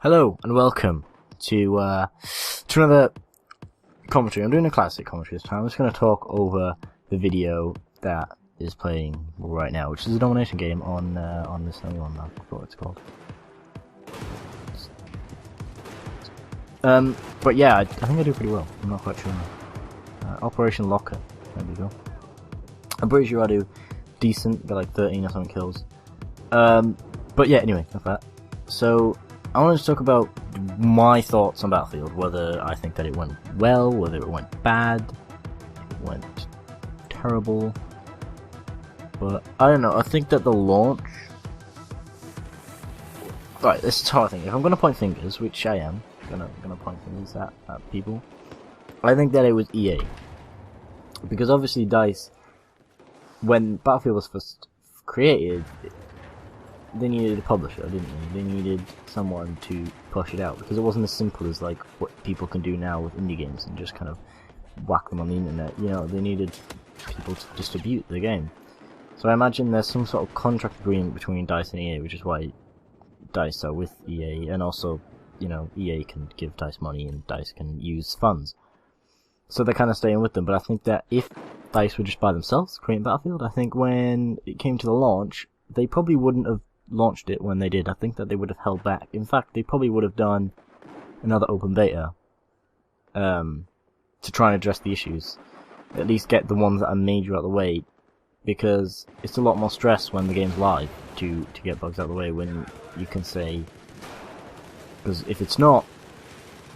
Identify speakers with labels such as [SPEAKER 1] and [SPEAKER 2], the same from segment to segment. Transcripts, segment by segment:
[SPEAKER 1] Hello and welcome to another commentary. I'm doing a classic commentary this time. I'm just going to talk over the video that is playing right now, which is a domination game on this only one. I forgot what it's called. But yeah, I think I do pretty well. I'm not quite sure. Operation Locker. There we go. I'm pretty sure I do decent. Got like 13 or something kills. But yeah, anyway, enough that. So I wanted to talk about my thoughts on Battlefield, whether I think that it went well, whether it went bad, it went terrible. But I don't know, I think that the launch... Right, this is how I think. If I'm going to point fingers, which I am, gonna point fingers at people, I think that it was EA. Because obviously DICE, when Battlefield was first created, they needed a publisher, didn't they? They needed someone to push it out, because it wasn't as simple as like what people can do now with indie games and just kind of whack them on the internet. You know, they needed people to distribute the game. So I imagine there's some sort of contract agreement between DICE and EA, which is why DICE are with EA, and also, you know, EA can give DICE money and DICE can use funds. So they're kind of staying with them, but I think that if DICE were just by themselves creating Battlefield, I think when it came to the launch, they probably wouldn't have launched it when they did. I think that they would have held back. In fact, they probably would have done another open beta to try and address the issues. At least get the ones that are major out of the way, because it's a lot more stress when the game's live to get bugs out of the way, when you can say, because if it's not,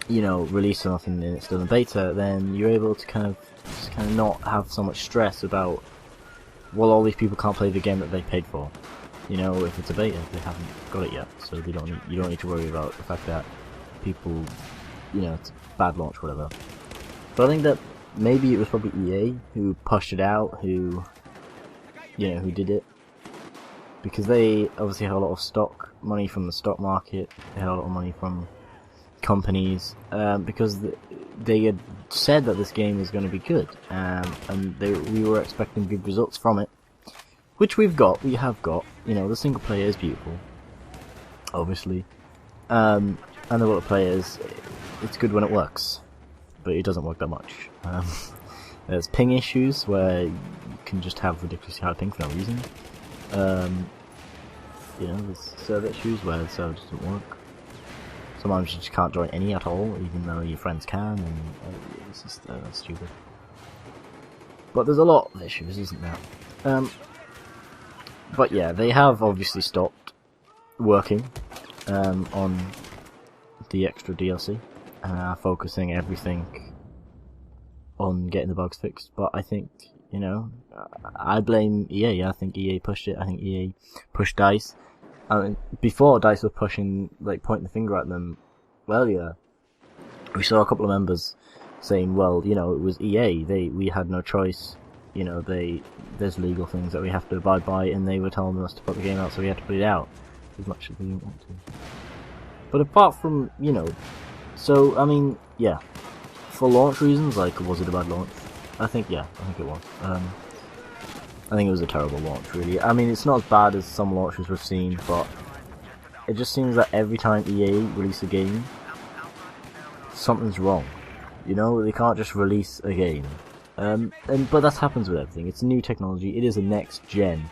[SPEAKER 1] you know, released or nothing and it's still in beta, then you're able to kind of not have so much stress about, well, all these people can't play the game that they paid for. You know, if it's a beta, they haven't got it yet, so you don't need to worry about the fact that people, you know, it's a bad launch, whatever. But I think that maybe it was probably EA who pushed it out, who did it, because they obviously had a lot of stock money from the stock market. They had a lot of money from companies, because they had said that this game was going to be good, and we were expecting good results from it. Which we have got, you know, the single player is beautiful, obviously, and the multiplayer it's good when it works, but it doesn't work that much. There's ping issues where you can just have ridiculously high ping for no reason. You know, there's server issues where the server doesn't work. Sometimes you just can't join any at all, even though your friends can, and it's just stupid. But there's a lot of issues, isn't there? But yeah, they have obviously stopped working on the extra DLC, focusing everything on getting the bugs fixed. But I think, you know, I blame EA. I think EA pushed it. I think EA pushed DICE. I mean, before DICE was pushing, like, pointing the finger at them earlier, we saw a couple of members saying, well, you know, it was EA. We had no choice. You know, there's legal things that we have to abide by, and they were telling us to put the game out, so we had to put it out as much as we didn't want to. But apart from, you know, so I mean, yeah, for launch reasons, like, was it a bad launch? I think it was. I think it was a terrible launch, really. I mean, it's not as bad as some launches we've seen, but it just seems that every time EA release a game, something's wrong. You know, they can't just release a game. But that happens with everything. It's a new technology. It is a next-gen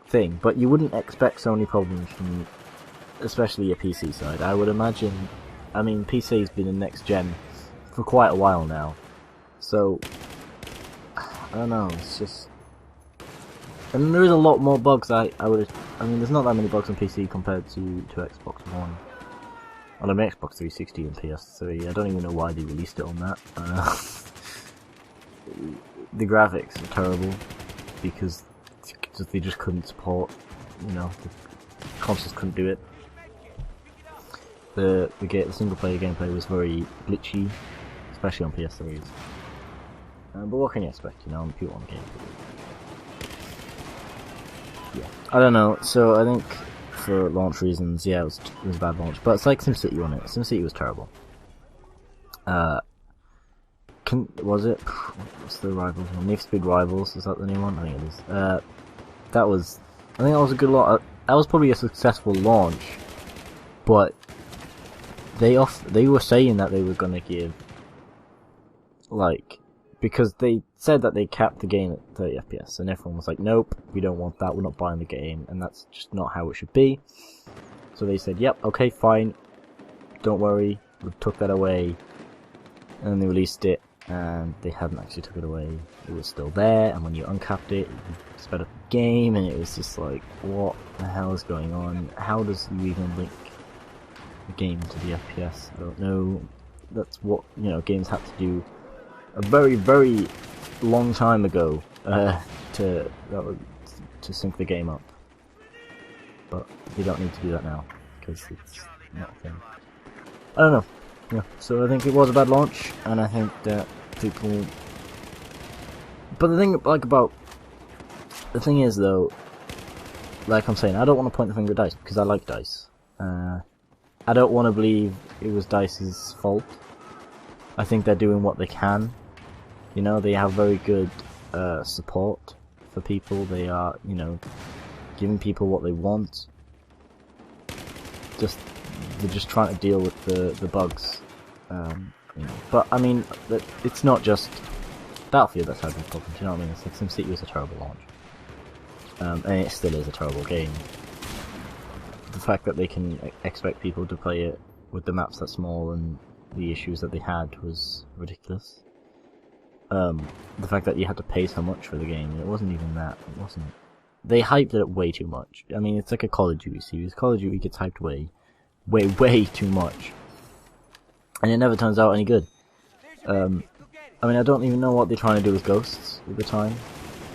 [SPEAKER 1] thing. But you wouldn't expect so many problems from, especially a PC side. I would imagine. I mean, PC's been in next-gen for quite a while now. So, I don't know. It's just, and there is a lot more bugs. I mean, there's not that many bugs on PC compared to Xbox One. Well, I mean, Xbox 360 and PS3. I don't even know why they released it on that. The graphics are terrible because they just couldn't support, you know, the consoles couldn't do it. The single player gameplay was very glitchy, especially on PS3s. But what can you expect, you know, on people on the game? Yeah, I don't know. So I think for launch reasons, yeah, it was a bad launch. But it's like SimCity, wasn't it? SimCity was terrible. Was it? What's the Rivals one? Need for Speed Rivals, is that the new one? I think it is. I think that was a good launch. That was probably a successful launch, but they were saying that they were gonna give, like, because they said that they capped the game at 30 FPS, and everyone was like, nope, we don't want that, we're not buying the game, and that's just not how it should be. So they said, yep, okay, fine, don't worry, we took that away, and then they released it, and they hadn't actually took it away. It was still there, and when you uncapped it, you sped up the game, and it was just like, what the hell is going on? How does you even link the game to the FPS? I don't know. That's what, you know, games had to do a very, very long time ago to sync the game up. But they don't need to do that now, because it's not a thing. I don't know. Yeah, so I think it was a bad launch, and I think that people... But the thing, like, about... The thing is, though, like I'm saying, I don't want to point the finger at DICE, because I like DICE. I don't want to believe it was DICE's fault. I think they're doing what they can. You know, they have very good support for people. They are, you know, giving people what they want. They're just trying to deal with the bugs. You know. But I mean, it's not just Battlefield that's having problems. You know what I mean? It's like SimCity was a terrible launch, and it still is a terrible game. The fact that they can expect people to play it with the maps that small and the issues that they had was ridiculous. The fact that you had to pay so much for the game, it wasn't even that. It wasn't. They hyped it up way too much. I mean, it's like a Call of Duty series. Call of Duty gets hyped way too much, and it never turns out any good. I mean, I don't even know what they're trying to do with Ghosts at the time.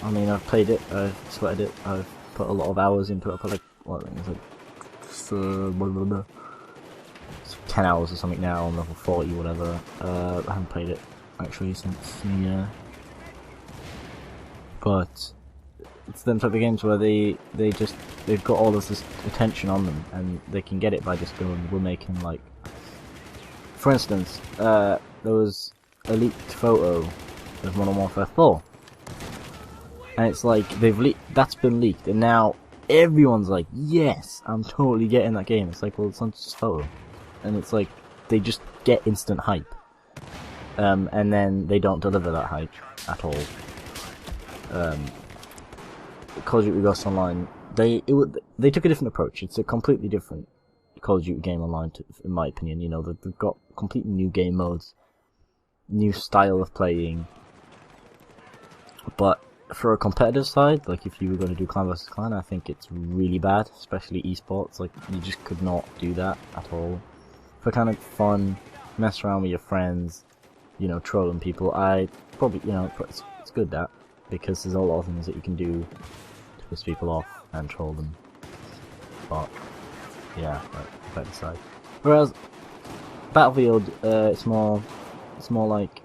[SPEAKER 1] I mean, I've played it, I've sweated it, I've put a lot of hours into it. I put like, what, I think it's like 10 hours or something now on level 40, whatever. I haven't played it actually since the year. But it's them type of games where they've got all of this attention on them, and they can get it by just going, we're making, like, for instance, there was a leaked photo of Modern Warfare 4, and it's like that's been leaked, and now everyone's like, yes, I'm totally getting that game. It's like, well, it's not just a photo, and it's like they just get instant hype, and then they don't deliver that hype at all. Call of Duty Ghosts Online, they took a different approach. It's a completely different Call of Duty game online, in my opinion. You know, they've got completely new game modes, new style of playing. But for a competitive side, like if you were going to do clan versus clan, I think it's really bad, especially esports. Like, you just could not do that at all. For kind of fun, mess around with your friends, you know, trolling people, I probably, you know, it's good that, because there's a lot of things that you can do to piss people off and troll them. But yeah, better side. Whereas Battlefield, it's more like,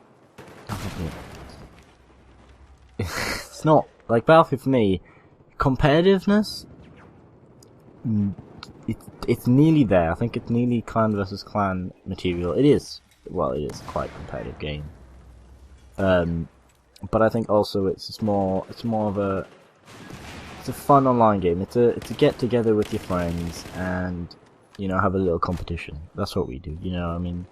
[SPEAKER 1] it's not like Battlefield for me. Competitiveness, it's nearly there. I think it's nearly clan versus clan material. It is, well, it is quite a competitive game. But I think also it's more of a fun online game. It's a get together with your friends and, you know, have a little competition. That's what we do. You know, I mean,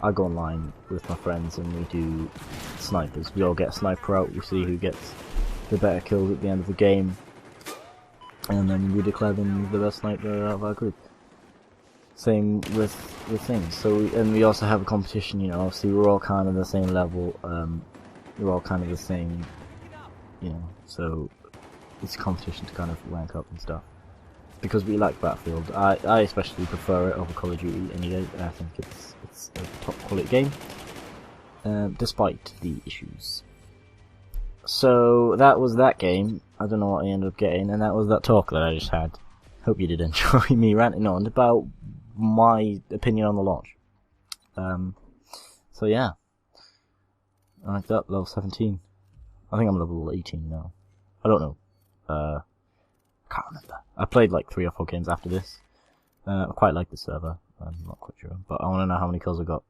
[SPEAKER 1] I go online with my friends and we do snipers. We all get a sniper out. We see who gets the better kills at the end of the game, and then we declare them the best sniper out of our group. Same with things. So we also have a competition. You know, obviously we're all kind of the same level. We're all kind of the same, you know, so it's a competition to kind of rank up and stuff. Because we like Battlefield. I especially prefer it over Call of Duty any day. I think it's a top quality game, despite the issues. So that was that game. I don't know what I ended up getting, and that was that talk that I just had. Hope you did enjoy me ranting on about my opinion on the launch. So yeah. I like that, level 17. I think I'm level 18 now. I don't know. Can't remember. I played like 3 or 4 games after this. I quite like the server. I'm not quite sure. But I want to know how many kills I got.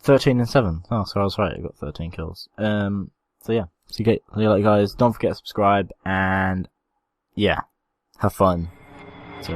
[SPEAKER 1] 13 and 7. Oh, so I was right. I got 13 kills. So yeah. See you later, guys. Don't forget to subscribe. And yeah. Have fun. So.